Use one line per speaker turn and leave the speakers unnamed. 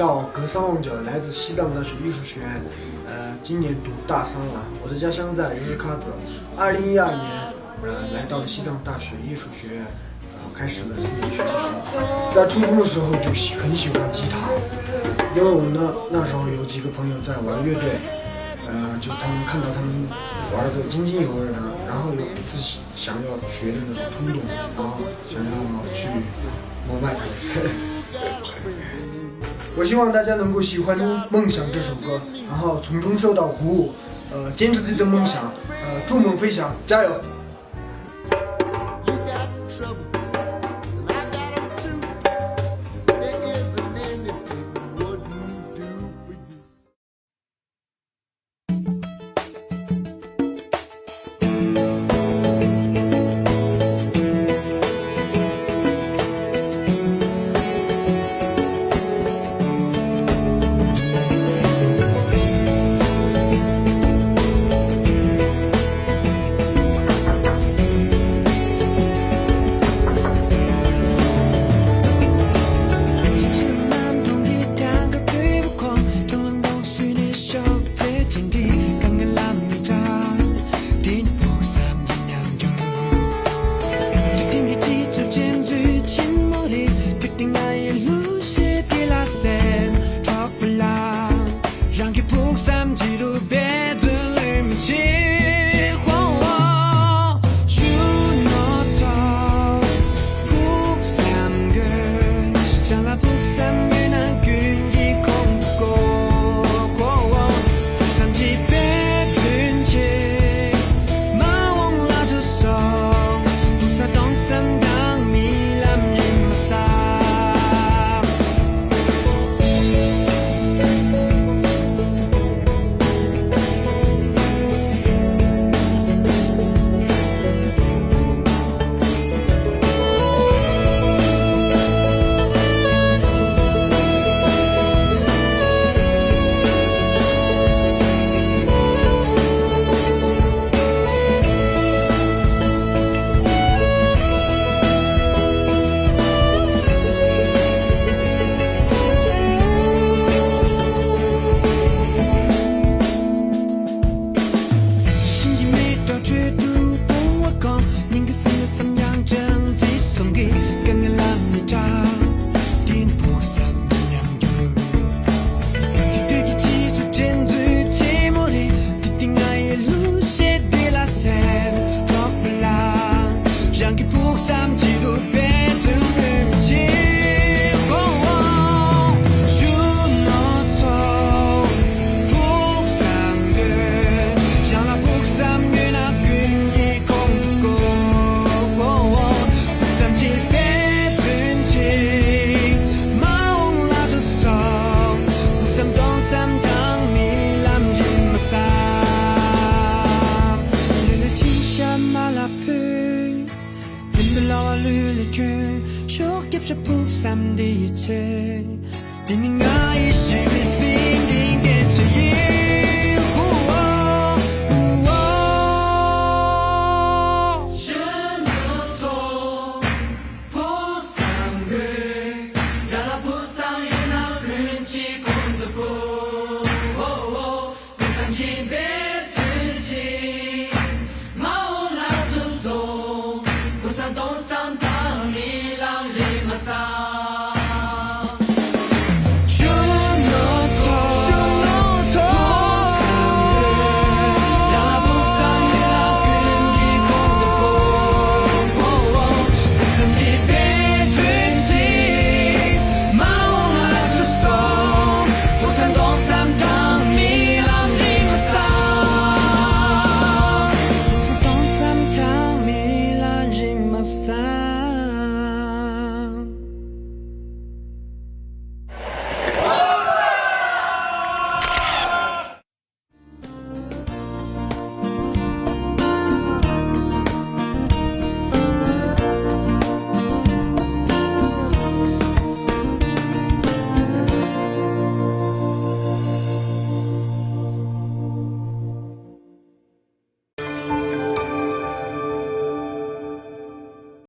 叫格桑旺角，来自西藏大学艺术学院，今年读大三了。我的家乡在日喀则。2012年，来到了西藏大学艺术学院，开始了4年学习生活。在初中的时候就很喜欢吉他，因为我呢那时候有几个朋友在玩乐队，就他们看到他们玩的津津有味的，然后有自己想要学的那种冲动，然后想要去膜拜他们。我希望大家能够喜欢《梦想》这首歌，然后从中受到鼓舞，坚持自己的梦想，筑梦飞翔，加油！Chúc
kiếp cho phúc xăm đi chơi tình ngã ý